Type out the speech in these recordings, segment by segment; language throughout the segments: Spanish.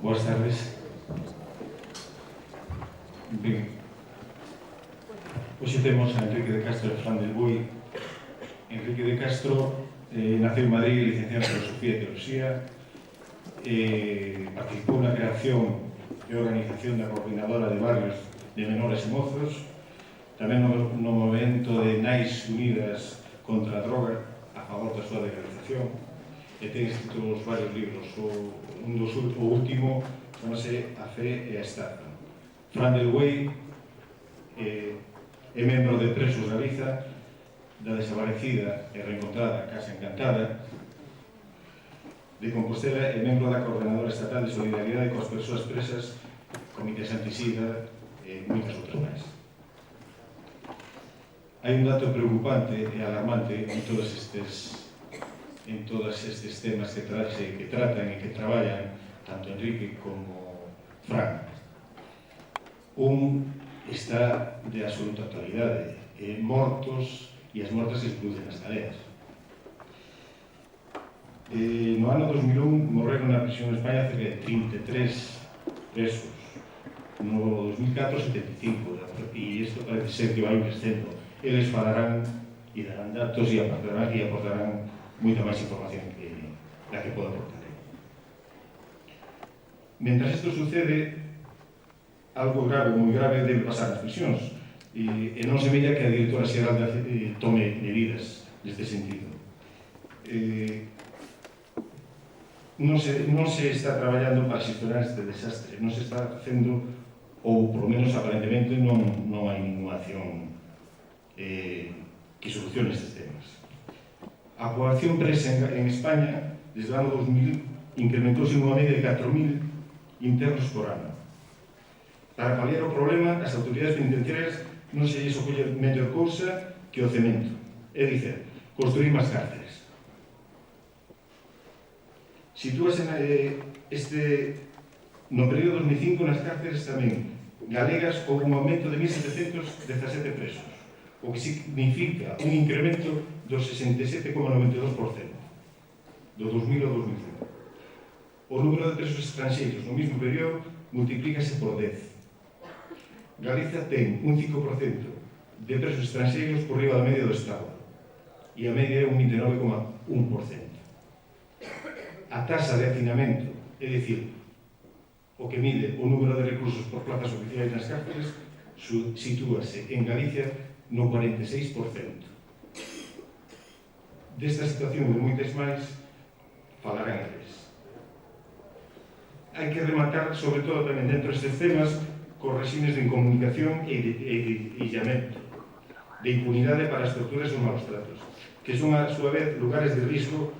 Boas tardes. Ben, hoxe temos a Enrique de Castro e Fran del Bui. Enrique de Castro naceu en Madrid, licenciado en Filosofía e Teoloxía, participou na creación e organización da Coordinadora de Barrios de Menores e Mozos, tamén no movimento de Nais Unidas contra a droga, a favor da súa legalización, e ten escritos varios libros. O último chamase A Fe e a Estafa. Fran del Bui é membro de Presos Galiza, da desaparecida e reencontrada Casa Encantada de Compostela e membro da Coordinadora Estatal de Solidaridade coas Persoas Presas, Comités Antisida e moitas outras máis. Hai un dato preocupante e alarmante en todos estes temas que tratan e que traballan tanto Enrique como Fran. Un está de absoluta actualidade, mortos, e as mortes se producen nas tareas. No ano 2001 morreron na prisión en España cerca de 33 presos, no 2004 75, e isto parece ser que vai crescendo. Eles falarán e darán datos e aportarán moita máis información que a que podo aportar. Mentras isto sucede, algo grave, moi grave, debe pasar nas prisións, e non se mella que a directora xeral tome medidas neste sentido. Non se está traballando para xestionar este desastre, non se está facendo, ou por lo menos aparentemente non hai ninguna acción que solucione estes temas. A poboación presa en España, desde o ano 2000, incrementouse unha media de 4.000 internos por ano. Para paliar o problema, as autoridades penitenciarias non se lles ocolle mellor cousa que o cemento, é dicer, construir máis cárceres. Sitúase no período 2005 nas cárceres tamén galegas houve un aumento de 1.717 presos, o que significa un incremento do 67,92% do 2000 ao 2005. O número de presos estranxeiros no mesmo período multiplícase por 10. Galiza ten un 5% de presos estranxeiros por riba da media do Estado e a media é un 29,1%. A taxa de hacinamento, é dicir, o que mide o número de reclusos por plazas oficiais nas cárceles, sitúase en Galicia no 46%. Desta situación e moitas máis falarán eles. Hai que rematar, sobre todo tamén dentro destes temas, cos reximes de incomunicación e de illamento, de impunidade para as torturas e os malos tratos, que son a súa vez lugares de risco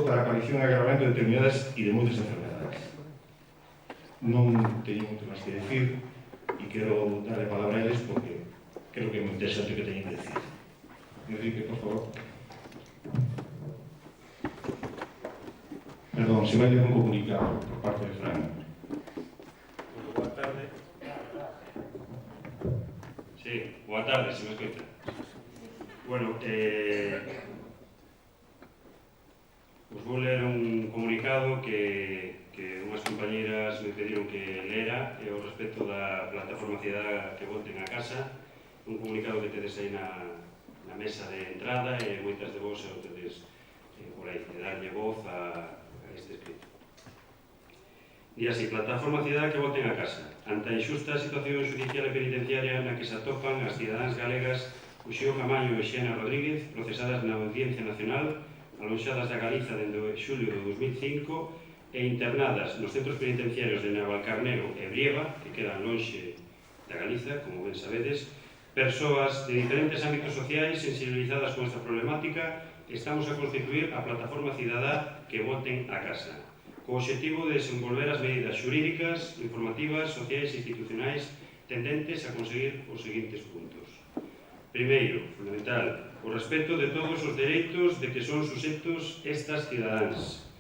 para a aparición e agravamento de determinadas e de moitas enfermedades. Non teño moito máis que decir e quero darle a palabra a eles porque creo que é moi interesante o que teñen que decir. Enrique, por favor. Perdón, se vai ler un comunicado por parte de Fran. Boa tarde. Sí, boa tarde, se me escoita. Bueno, os vou ler un comunicado que unhas compañeiras me pediron que lera ao respecto da plataforma Cidadá que voten a casa, un comunicado que tedes aí na mesa de entrada e moitas de vos o tedes por aí, de darlle voz a este escrito. Di así: plataforma Cidadá que voten a casa. Ante a injusta situación judicial e penitenciaria na que se atopan as cidadáns galegas Uxío Camaño e Xena Rodríguez, procesadas na Audiencia Nacional, aloxadas da Galiza dende xulio de 2005 e internadas nos centros penitenciarios de Navalcarnero e Brieva, que quedan lonxe da Galiza, como ben sabedes, persoas de diferentes ámbitos sociais sensibilizadas con esta problemática, estamos a constituir a plataforma Cidadá que voten a casa, co obxectivo de desenvolver as medidas xurídicas, informativas, sociais e institucionais tendentes a conseguir os seguintes puntos. Primeiro, fundamental, o respeto de todos os dereitos de que son suxetos estas cidadáns.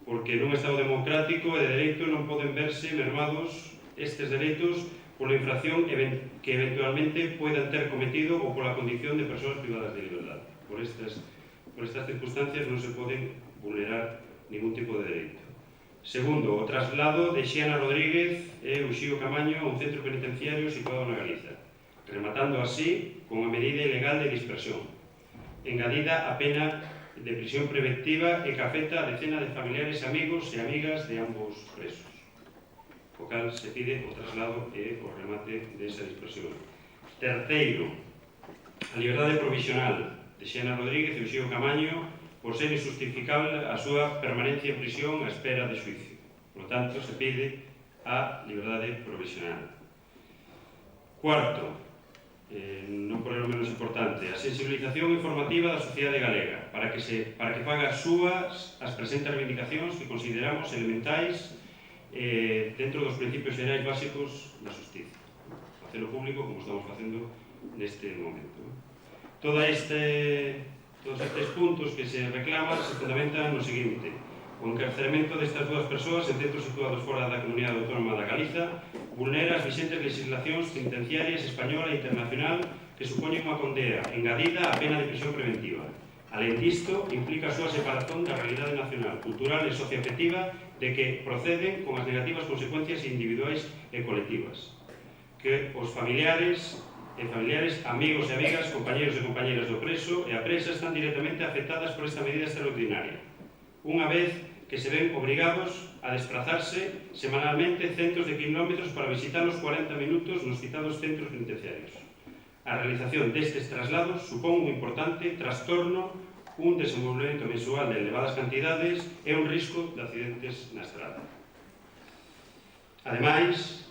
Porque nun Estado democrático e de dereito non poden verse mermados estes dereitos pola infracción que eventualmente poidan ter cometido ou pola condición de persoas privadas de liberdade. Por estas circunstancias non se poden vulnerar ningún tipo de dereito. Segundo, o traslado de Xiana Rodríguez e Uxío Camaño a un centro penitenciario situado na Galiza, rematando así con a medida ilegal de dispersión, engadida a pena de prisión preventiva e que afecta a decena de familiares, amigos e amigas de ambos presos. O cal se pide o traslado e o remate desa dispersión. Terceiro, a liberdade provisional de Xiana Rodríguez e Uxío Camaño por ser injustificable a súa permanencia en prisión á espera de xuicio. Por lo tanto, se pide a liberdade provisional. Cuarto, non por lo menos importante, a sensibilización informativa da sociedade galega para que faga súas as presentes reivindicacións que consideramos elementais dentro dos principios xerais básicos da justiza. Facelo público como estamos facendo neste momento. Todos estes puntos que se reclaman se fundamentan no seguinte: o encarceramento destas dúas persoas en centros situados fora da Comunidade Autónoma da Galiza vulnera as vixentes legislacións penitenciarias española e internacional que supoñen unha condena engadida a pena de prisión preventiva. Alén disto, implica a súa separación da realidade nacional, cultural e socioafectiva de que proceden con as negativas consecuencias individuais e colectivas. Que os familiares, amigos e amigas, compañeros e compañeras do preso e a presa están directamente afectadas por esta medida extraordinaria, unha vez que se ven obrigados a desplazarse semanalmente centos de kilómetros para visitar os 40 minutos nos citados centros penitenciarios. A realización destes traslados supón un importante trastorno, un desenvolvemento mensual de elevadas cantidades e un risco de accidentes na estrada. Ademais,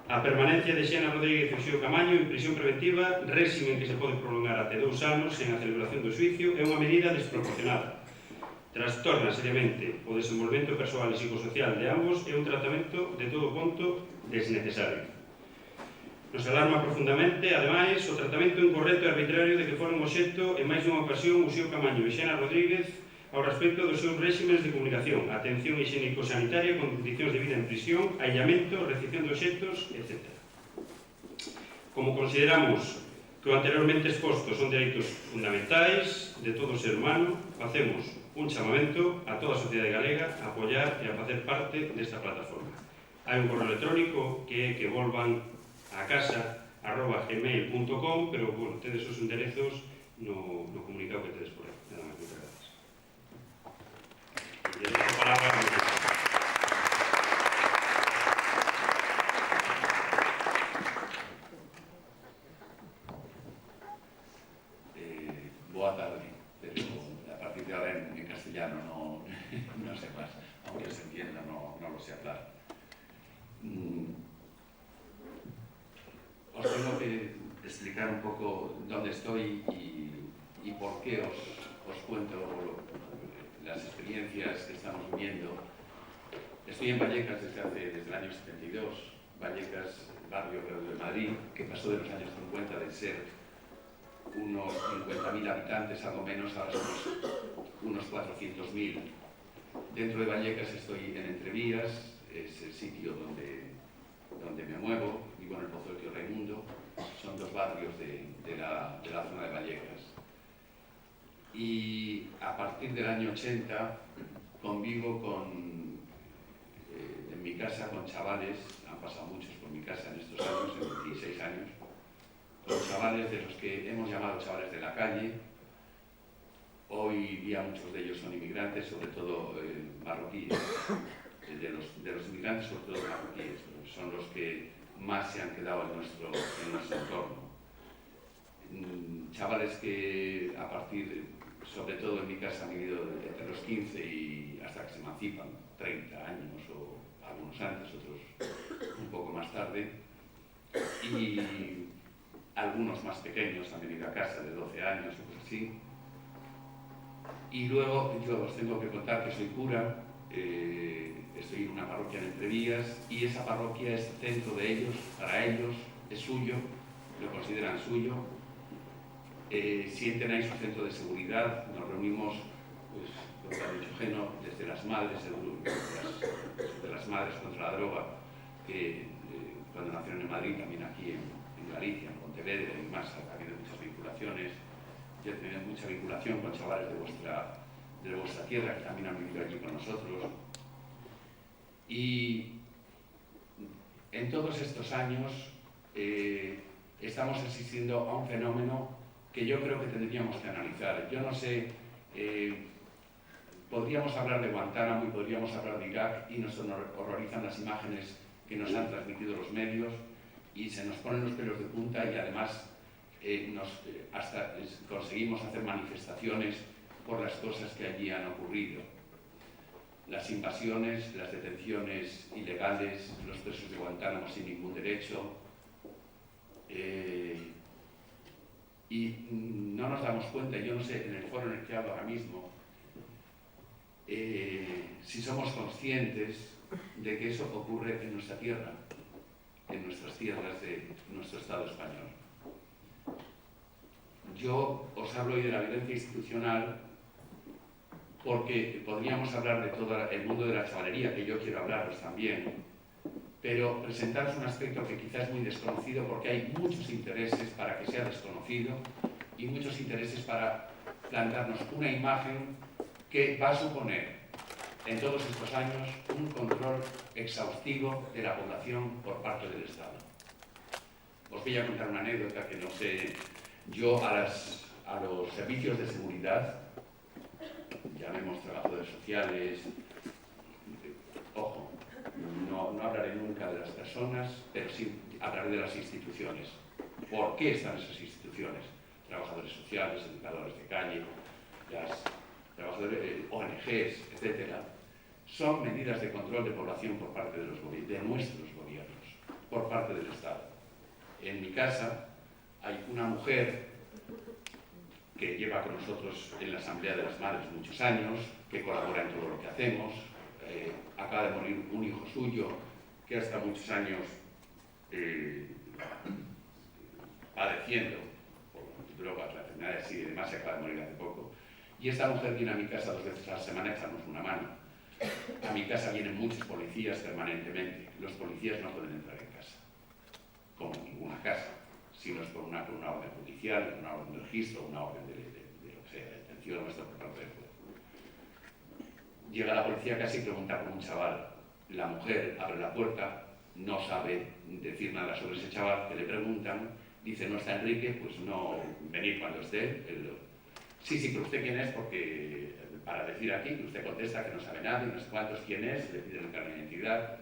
a permanencia de Xiana Rodríguez e Uxío Camaño en prisión preventiva, réximen que se pode prolongar até 2 anos sen a celebración do xuicio, é unha medida desproporcionada. Trastorna seriamente o desenvolvemento persoal e psicosocial de ambos e un tratamento de todo ponto desnecesario. Nos alarma profundamente, ademais, o tratamento incorrecto e arbitrario de que foron obxecto en máis dunha ocasión Uxío Camaño e Xiana Rodríguez ao respecto dos seus réximes de comunicación, atención higiénico-sanitaria, condicións de vida en prisión, aillamento, recepción de obxectos, etc. Como consideramos que o anteriormente exposto son dereitos fundamentais de todo ser humano, facemos un chamamento a toda a sociedade galega a apoiar e a facer parte desta plataforma. Hai un correo electrónico que é que volvan a casa@gmail.com, pero, bueno, tedes os enderezos no comunicado que tedes por aí. Nada máis, moitas gracias. E a palabra a boa tarde, pero a partir de ahora en castellano no sé más, aunque se entienda, no lo sé hablar. Os tengo que explicar un poco dónde estoy y por qué os cuento las experiencias que estamos viviendo. Estoy en Vallecas desde el año 72, Vallecas, barrio de Madrid, que pasó de los años 50 de ser unos 50.000 habitantes, algo menos, ahora somos unos 400.000. Dentro de Vallecas estoy en Entrevías, es el sitio donde me muevo, vivo en el Pozo del Tío Raimundo, son 2 barrios de la zona de Vallecas. Y a partir del año 80 convivo en mi casa con chavales, han pasado muchos por mi casa en estos años, en 16 años, con chavales de los que hemos llamado chavales de la calle. Hoy día muchos de ellos son inmigrantes, sobre todo marroquíes. De los inmigrantes, sobre todo marroquíes, son los que más se han quedado en nuestro entorno. Chavales que a partir, sobre todo en mi casa, han vivido entre los 15 y hasta que se emancipan, 30 años o algunos antes, otros un poco más tarde. Y algunos más pequeños han venido a casa de 12 años o cosas así. Y luego yo os tengo que contar que soy cura. Estoy en una parroquia en Entrevías y esa parroquia es centro de ellos, para ellos, es suyo, lo consideran suyo. Sienten ahí su centro de seguridad, nos reunimos, pues, lo que ha dicho Geno, desde las madres, de las madres contra la droga, que cuando nacieron en Madrid, también aquí en Galicia, en Pontevedra y más, ha habido muchas vinculaciones. Yo he tenido mucha vinculación con chavales de vuestra tierra, que también han vivido allí con nosotros. Y en todos estos años estamos asistiendo a un fenómeno que yo creo que tendríamos que analizar. Yo no sé, podríamos hablar de Guantánamo y podríamos hablar de Irak y nos horrorizan las imágenes que nos han transmitido los medios y se nos ponen los pelos de punta y además hasta conseguimos hacer manifestaciones por las cosas que allí han ocurrido. Las invasiones, las detenciones ilegales, los presos de Guantánamo sin ningún derecho. Y no nos damos cuenta, yo no sé, en el foro en el que hablo ahora mismo, si somos conscientes de que eso ocurre en nuestra tierra, en nuestras tierras de nuestro Estado español. Yo os hablo hoy de la violencia institucional porque podríamos hablar de todo el mundo de la chavalería, que yo quiero hablaros también, pero presentaros un aspecto que quizás es muy desconocido porque hay muchos intereses para que sea desconocido y muchos intereses para plantarnos una imagen que va a suponer en todos estos años un control exhaustivo de la población por parte del Estado. Os voy a contar una anécdota que no sé, yo a los servicios de seguridad, llamemos trabajadores sociales, ojo, no hablaré nunca de las personas, pero sí hablaré de las instituciones. ¿Por qué están esas instituciones? Trabajadores sociales, educadores de calle, trabajadores, ONGs, etcétera, son medidas de control de población por parte de nuestros gobiernos, por parte del Estado. En mi casa hay una mujer que lleva con nosotros en la Asamblea de las Madres muchos años, que colabora en todo lo que hacemos, acaba de morir un hijo suyo que ha estado muchos años padeciendo por drogas, la enfermedad de SIDA y demás, se acaba de morir hace poco. Y esta mujer viene a mi casa 2 veces a la semana a echarnos una mano. A mi casa vienen muchos policías permanentemente. Los policías no pueden entrar en casa, como en ninguna casa, si no es por una orden judicial, una orden de registro, una orden de lo que sea, de detención o esto por parte del juez. Llega la policía a casa y pregunta por un chaval. La mujer abre la puerta, no sabe decir nada sobre ese chaval, que le preguntan, dice, ¿no está Enrique? Pues no, venid cuando esté. Sí, pero ¿usted quién es? Porque para decir aquí que usted contesta que no sabe nada, y no sé cuántos, quién es, le piden el carnet de identidad,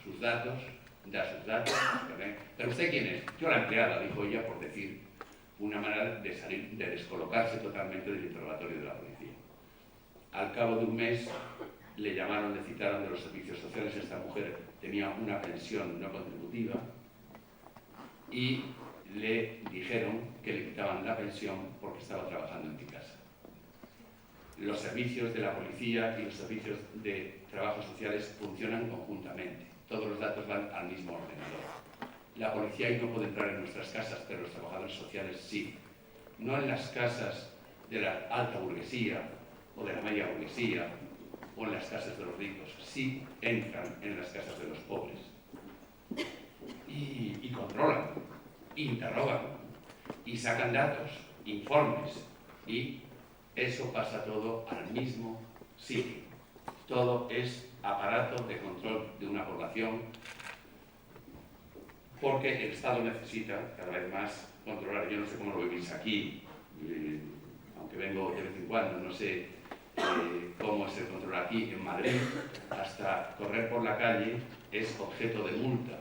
sus datos, da sus datos, pero ¿usted quién es? Yo la empleada, dijo ella, por decir una manera de salir, de descolocarse totalmente del interrogatorio de la policía. Al cabo de un mes le llamaron, le citaron de los servicios sociales, esta mujer tenía una pensión no contributiva y le dijeron que le quitaban la pensión porque estaba trabajando en mi casa. Los servicios de la policía y los servicios de trabajos sociales funcionan conjuntamente. Todos los datos van al mismo ordenador. La policía ahí no puede entrar en nuestras casas, pero los trabajadores sociales sí. No en las casas de la alta burguesía o de la media burguesía o en las casas de los ricos. Sí entran en las casas de los pobres. Y controlan, interrogan y sacan datos, informes, y eso pasa todo al mismo sitio. Todo es aparato de control de una población porque el Estado necesita cada vez más controlar. Yo no sé cómo lo vivís aquí, aunque vengo de vez en cuando, no sé cómo es el control aquí en Madrid. Hasta correr por la calle es objeto de multa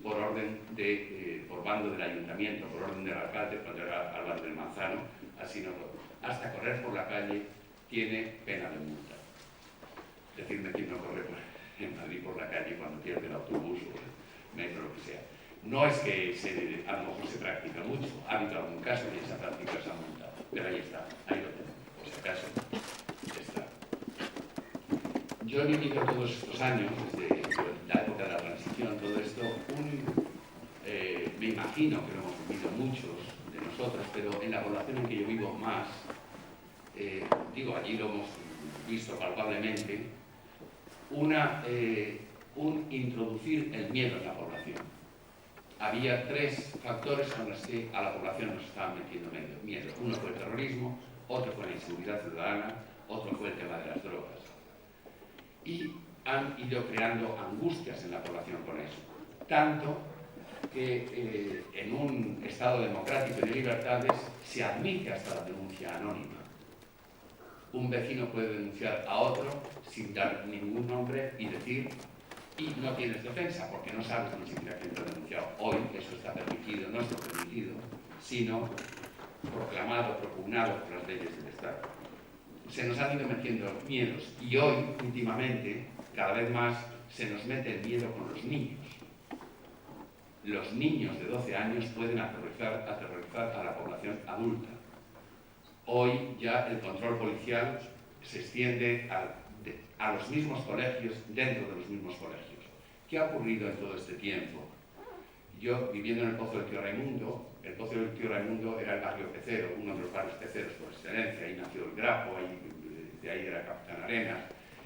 por orden por bando del ayuntamiento, por orden del alcalde, cuando era Álvaro del Manzano, así no todo. Hasta correr por la calle tiene pena de multa. Decidme quién no corre en Madrid por la calle cuando pierde el autobús o el metro, lo que sea. No es que a lo mejor se practica mucho, ha habido algún caso de esa práctica esa multa, pero ahí está, ahí lo tenemos, por si acaso está. Yo he vivido todos estos años, desde la época de la transición, todo esto, me imagino que lo hemos vivido muchos de nosotros, pero en la población en que yo vivo más, allí lo hemos visto palpablemente, un introducir el miedo en la población. Había 3 factores con los que a la población nos estaban metiendo miedo. Uno fue el terrorismo, otro fue la inseguridad ciudadana, otro fue el tema de las drogas. Y han ido creando angustias en la población con eso. Tanto que en un Estado democrático y de libertades se admite hasta la denuncia anónima. Un vecino puede denunciar a otro sin dar ningún nombre y decir, y no tienes defensa porque no sabes ni siquiera quién te ha denunciado. Hoy eso está permitido, no está permitido, sino proclamado, propugnado por las leyes del Estado. Se nos han ido metiendo miedos y hoy, últimamente, cada vez más, se nos mete el miedo con los niños. Los niños de 12 años pueden aterrorizar a la población adulta. Hoy ya el control policial se extiende a los mismos colegios, dentro de los mismos colegios. ¿Qué ha ocurrido en todo este tiempo? Yo, viviendo en el Pozo del Tío Raimundo, el Pozo del Tío Raimundo era el barrio pecero, uno de los barrios peceros por excelencia, ahí nació el Grapo, de ahí era Capitán Arenas.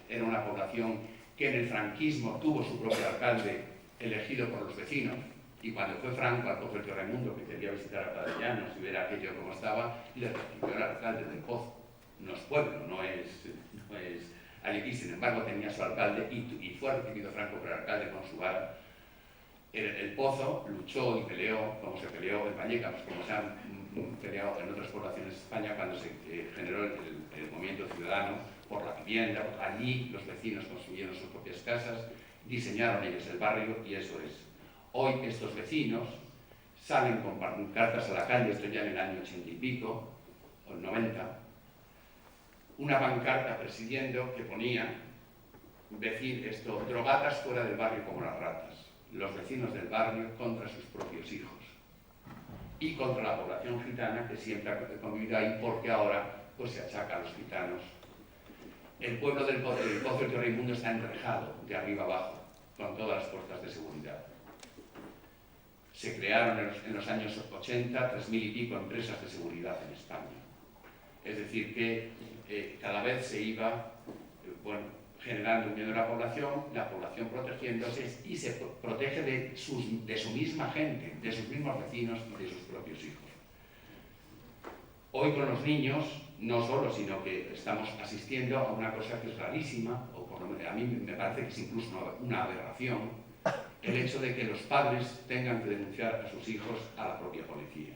Era una población que en el franquismo tuvo su propio alcalde elegido por los vecinos, y cuando fue Franco al Pozo del Tío Raimundo, que quería visitar a Padre Llanos y ver aquello como estaba, le restituyó al alcalde del Pozo. No es pueblo, no es allí, sin embargo tenía su alcalde y fue recibido Franco por el alcalde con su vara. El Pozo luchó y peleó, como se peleó en Vallecas, como se han peleado en otras poblaciones de España cuando se generó el movimiento ciudadano por la vivienda. Allí los vecinos construyeron sus propias casas, diseñaron ellos el barrio y eso es. Hoy estos vecinos salen con cartas a la calle, esto ya en el año 80 y pico, o el 90, una pancarta presidiendo que ponía, decir esto, drogatas fuera del barrio como las ratas, los vecinos del barrio contra sus propios hijos y contra la población gitana que siempre ha convivido ahí porque ahora pues se achaca a los gitanos. El pueblo del Pozo del Tío Raimundo está enrejado de arriba abajo con todas las puertas de seguridad. Se crearon en los años 80 3.000 y pico empresas de seguridad en España. Es decir, que cada vez se iba generando miedo en la población protegiéndose y se protege de su misma gente, de sus mismos vecinos y de sus propios hijos. Hoy con los niños, no solo, sino que estamos asistiendo a una cosa que es rarísima, o por lo menos a mí me parece que es incluso una aberración, el hecho de que los padres tengan que denunciar a sus hijos a la propia policía.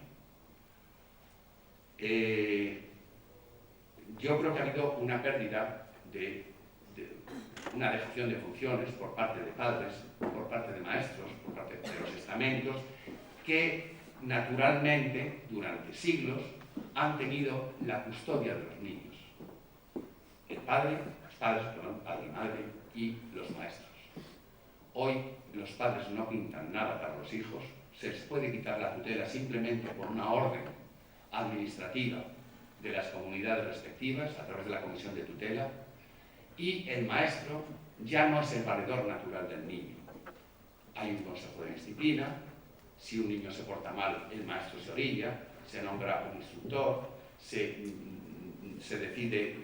Yo creo que ha habido una pérdida una dejación de funciones por parte de padres, por parte de maestros, por parte de los estamentos, que naturalmente, durante siglos, han tenido la custodia de los niños. Los padres, padre y madre, y los maestros. Hoy los padres no pintan nada para los hijos, se les puede quitar la tutela simplemente por una orden administrativa de las comunidades respectivas a través de la comisión de tutela, y el maestro ya no es el valedor natural del niño. Hay un consejo de disciplina, si un niño se porta mal, el maestro se orilla, se nombra un instructor, se decide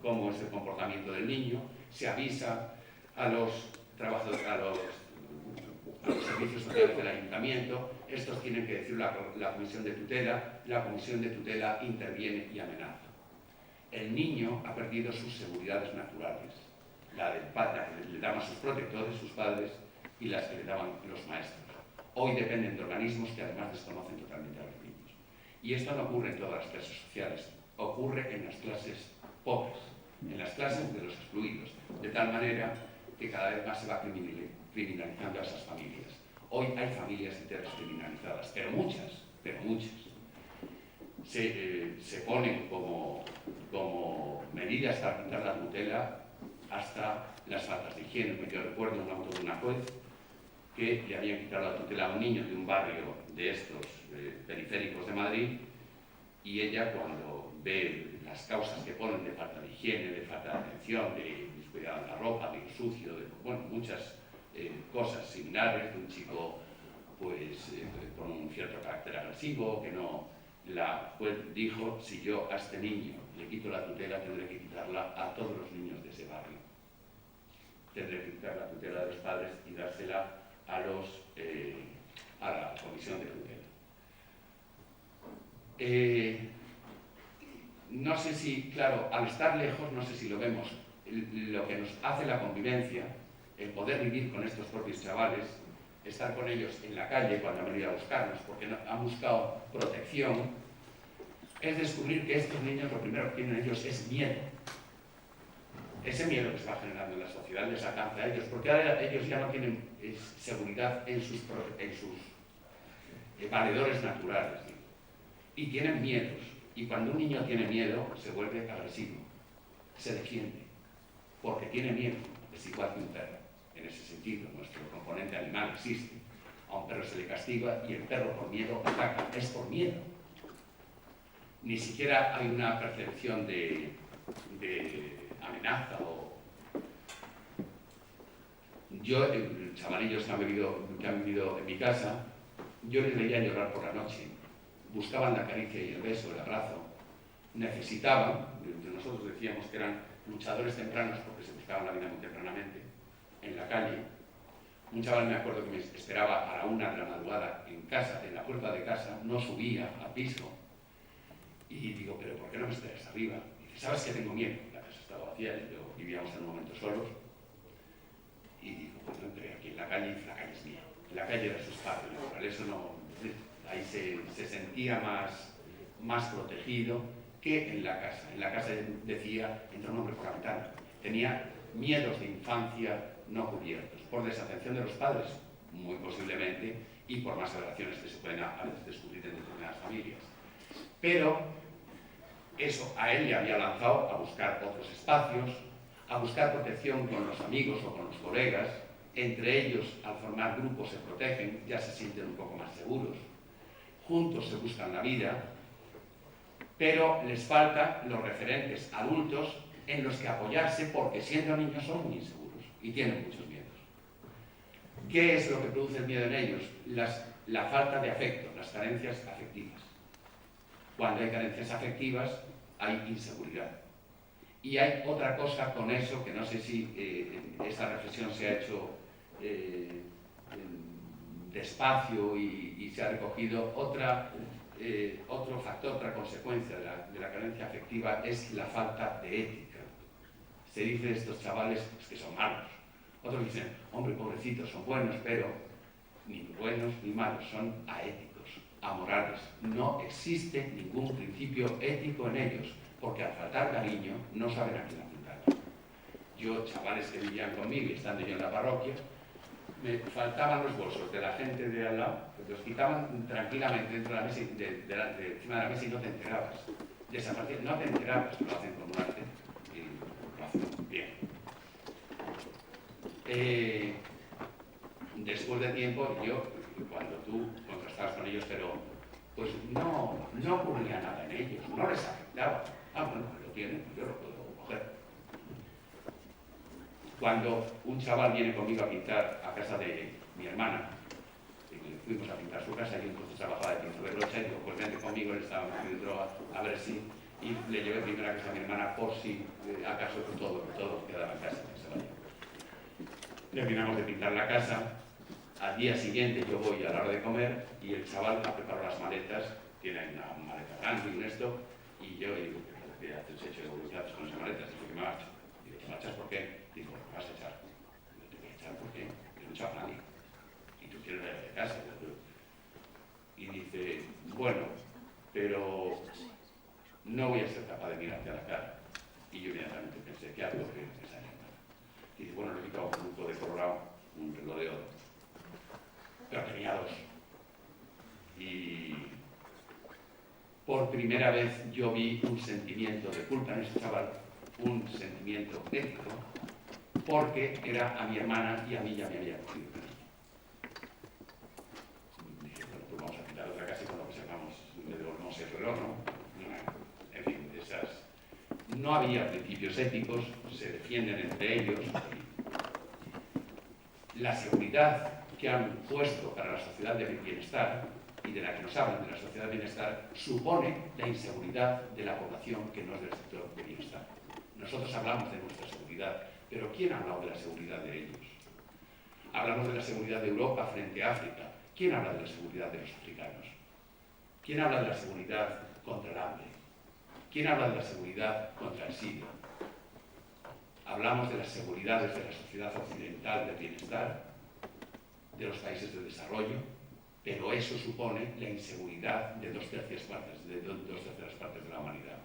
cómo es el comportamiento del niño, se avisa a los trabajadores, a los servicios sociales del ayuntamiento, estos tienen que decir la comisión de tutela interviene y amenaza. El niño ha perdido sus seguridades naturales, la del padre, que le daban sus protectores, sus padres, y las que le daban los maestros. Hoy dependen de organismos que además desconocen totalmente a los niños. Y esto no ocurre en todas las clases sociales, ocurre en las clases pobres, en las clases de los excluidos, de tal manera que cada vez más se va criminalizando a esas familias. Hoy hay familias enteras criminalizadas, pero muchas. Se ponen como medidas para quitar la tutela hasta las faltas de higiene. Yo recuerdo un auto de una juez que le habían quitado la tutela a un niño de un barrio de estos periféricos de Madrid, y ella, cuando ve las causas que ponen de falta de higiene, de falta de atención, de descuidado en la ropa, de sucio, muchas cosas similares, de un chico con un cierto carácter agresivo, que no... La juez dijo, si yo a este niño le quito la tutela, tendré que quitarla a todos los niños de ese barrio. Tendré que quitar la tutela de los padres y dársela a la comisión de tutela. No sé si, claro, al estar lejos, no sé si lo vemos, lo que nos hace la convivencia el poder vivir con estos propios chavales, estar con ellos en la calle cuando han venido a buscarnos, porque han buscado protección, es descubrir que estos niños lo primero que tienen ellos es miedo. Ese miedo que se va generando en la sociedad les alcanza a ellos, porque ahora ellos ya no tienen seguridad en sus valedores naturales, digo, y tienen miedos. Y cuando un niño tiene miedo, se vuelve agresivo, se defiende, porque tiene miedo. Es igual que un perro. En ese sentido, nuestro componente animal existe. A un perro se le castiga y el perro por miedo ataca. Es por miedo. Ni siquiera hay una percepción de amenaza o... Yo, chavalillos que han vivido en mi casa, yo les veía llorar por la noche. Buscaban la caricia y el beso, el abrazo. Necesitaban, nosotros decíamos que eran luchadores tempranos porque se buscaban la vida muy tempranamente, en la calle. Un chaval, me acuerdo, que me esperaba a la 1 de la madrugada en casa, en la puerta de casa, no subía al piso. Y digo, ¿pero por qué no me esperas arriba? Y dice, ¿sabes que tengo miedo? La casa estaba vacía, yo vivíamos en un momento solos. Y digo, pues no entré aquí en la calle es mía. En la calle era su espacio natural, eso no... Ahí se sentía más protegido que en la casa. En la casa decía, entró un hombre por la ventana. Tenía miedos de infancia no cubiertos, por desatención de los padres, muy posiblemente, y por más relaciones que se pueden a veces descubrir en determinadas familias. Pero eso a él le había lanzado a buscar otros espacios, a buscar protección con los amigos o con los colegas. Entre ellos, al formar grupos, se protegen, ya se sienten un poco más seguros. Juntos se buscan la vida, pero les faltan los referentes adultos en los que apoyarse, porque siendo niños son muy inseguros y tienen muchos miedos. ¿Qué es lo que produce el miedo en ellos? La falta de afecto, las carencias afectivas. Cuando hay carencias afectivas, hay inseguridad. Y hay otra cosa con eso, que no sé si esta reflexión se ha hecho despacio y se ha recogido. Otro factor, otra consecuencia de la carencia afectiva es la falta de ética. Se dice de estos chavales que son malos. Otros dicen, hombre, pobrecitos, son buenos, pero ni buenos ni malos, son aéticos, amorales. No existe ningún principio ético en ellos, porque al faltar cariño no saben a quién apuntar. Yo, chavales que vivían conmigo y estando yo en la parroquia, me faltaban los bolsos de la gente de al lado, que los quitaban tranquilamente dentro de la mesa, encima de la mesa, y no te enterabas. Desaparecían, no te enterabas, lo hacen con un arte y lo hacen bien. Después de tiempo, yo, cuando tú contrastabas con ellos, pero pues no ocurría nada en ellos, no les afectaba. Ah, bueno, lo tienen, yo lo puedo coger. Cuando un chaval viene conmigo a pintar a casa de mi hermana, fuimos a pintar su casa y entonces trabajaba de pintor de brocha, y digo, pues vente conmigo, él estaba metido en droga, a ver si... Y le llevé primero a casa a mi hermana por si acaso todo quedaba en casa, que se vaya. Terminamos de pintar la casa. Al día siguiente yo voy a la hora de comer y el chaval ha preparado las maletas, tiene una maleta grande y un esto, y yo digo, ¿qué haces hecho de voluntades con esas maletas? Digo, que me marcho. Digo, ¿te marchas por qué? Digo, me vas a echar. Digo, ¿te voy a echar por qué? Yo no he echado a nadie. Y tú quieres ir de casa. Y dice, bueno, pero no voy a ser capaz de mirarte a la cara. Y yo inmediatamente pensé, ¿qué hago de esa hermana? Y dice, bueno, le he quitado un grupo de colorado, un reloj de oro. Pero tenía 2. Y por primera vez yo vi un sentimiento de culpa en ese chaval, un sentimiento ético, porque era a mi hermana y a mí ya me había cogido. Dije, bueno, pues vamos a pintar otra casa y cuando sepamos le devolvemos el reloj, ¿no? En fin, no había principios éticos, se defienden entre ellos. La seguridad que han puesto para la sociedad de bienestar y de la que nos hablan, de la sociedad de bienestar, supone la inseguridad de la población que no es del sector de bienestar. Nosotros hablamos de nuestra seguridad, pero ¿quién ha hablado de la seguridad de ellos? Hablamos de la seguridad de Europa frente a África. ¿Quién habla de la seguridad de los africanos? ¿Quién habla de la seguridad contra el hambre? ¿Quién habla de la seguridad contra el SIDA? hablamos de las seguridades de la sociedad occidental del bienestar, de los países de desarrollo, pero eso supone la inseguridad de dos terceras partes de la humanidad.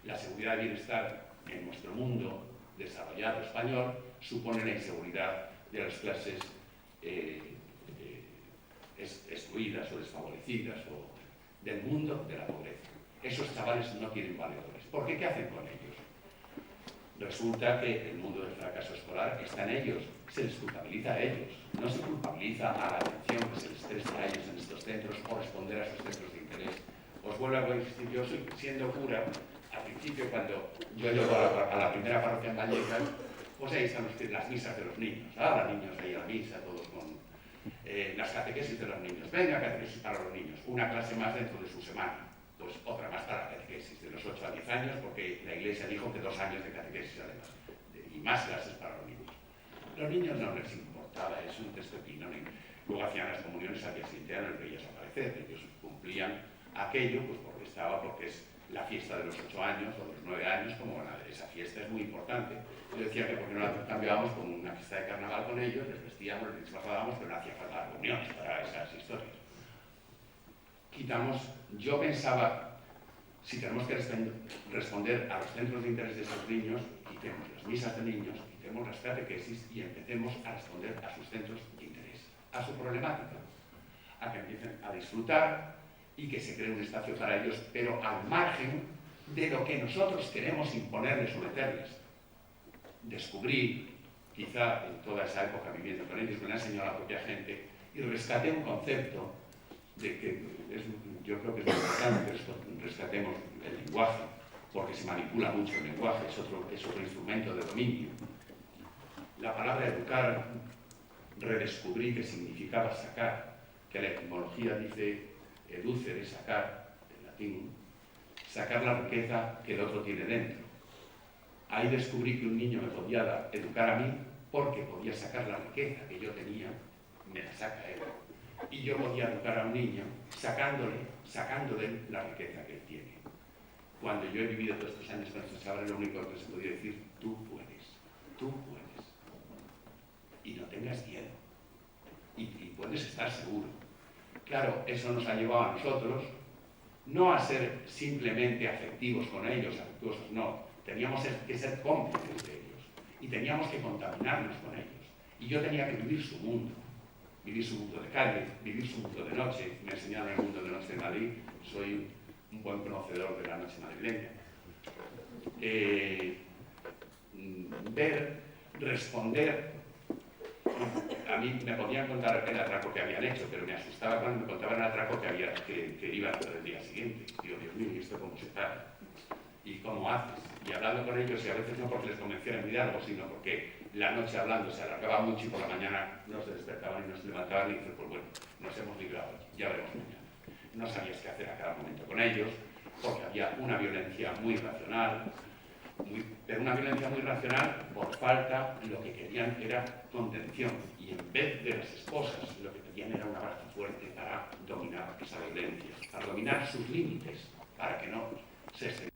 La seguridad y bienestar en nuestro mundo desarrollado español supone la inseguridad de las clases excluidas o desfavorecidas o del mundo de la pobreza. Esos chavales no tienen valedores. ¿Por qué? ¿Qué hacen con ellos? Resulta que el mundo del fracaso escolar está en ellos, se les culpabiliza a ellos, no se culpabiliza a la atención que se les presta a ellos en estos centros o responder a sus centros de interés. Os vuelvo a insistir, yo siendo cura, al principio cuando yo llego a la primera parroquia en Vallecas, pues ahí están las misas de los niños, los niños ahí a la misa, todos con las catequesis de los niños, venga catequesis para los niños, una clase más dentro de su semana. Pues otra más para la catequesis, de los 8 a 10 años, porque la Iglesia dijo que 2 años de catequesis además, y más clases para los niños. Los niños no les importaba eso, un texto pepino, luego hacían las comuniones al día siguiente, no les veías aparecer, ellos cumplían aquello, pues porque es la fiesta de los 8 años o de los 9 años, como esa fiesta es muy importante. Yo decía que porque no la cambiábamos con una fiesta de carnaval con ellos, les vestíamos, les disfrazábamos, pero no hacía falta las reuniones para esas historias. Yo pensaba, si tenemos que responder a los centros de interés de esos niños, quitemos las misas de niños, quitemos las catequesis y empecemos a responder a sus centros de interés, a su problemática, a que empiecen a disfrutar y que se cree un espacio para ellos, pero al margen de lo que nosotros queremos imponerles o meterles. Descubrí, quizá en toda esa época viviendo con ellos, me lo ha enseñado la propia gente, y rescaté un concepto de que yo creo que es muy importante que rescatemos el lenguaje, porque se manipula mucho el lenguaje, es otro instrumento de dominio. La palabra educar, redescubrí que significaba sacar, que la etimología dice educere, sacar, en latín, sacar la riqueza que el otro tiene dentro. Ahí descubrí que un niño me podía educar a mí porque podía sacar la riqueza que yo tenía, me la saca él. Y yo podía educar a un niño sacando de él la riqueza que él tiene. Cuando yo he vivido todos estos años con estos chavales, lo único que se podía decir, tú puedes, y no tengas miedo, y puedes estar seguro. Claro, eso nos ha llevado a nosotros, no a ser simplemente afectivos con ellos, afectuosos, no, teníamos que ser cómplices de ellos, y teníamos que contaminarnos con ellos, y yo tenía que vivir su mundo de calle, vivir su mundo de noche. Me enseñaron el mundo de noche de Madrid, soy un buen conocedor de la noche madrileña. Responder, a mí me podían contar el atraco que habían hecho, pero me asustaba cuando me contaban el atraco que iba a hacer el día siguiente. Digo, Dios mío, ¿y esto cómo se paga? ¿Y cómo haces? Y hablando con ellos, y a veces no porque les convenciera de algo, sino porque la noche hablando se alargaba mucho y por la mañana no se despertaban y no se levantaban y dicen, pues bueno, nos hemos librado, ya veremos mañana. No sabías qué hacer a cada momento con ellos, porque había una violencia muy racional, pero una violencia muy racional por falta, lo que querían era contención, y en vez de las esposas, lo que pedían era un abrazo fuerte para dominar esa violencia, para dominar sus límites, para que no se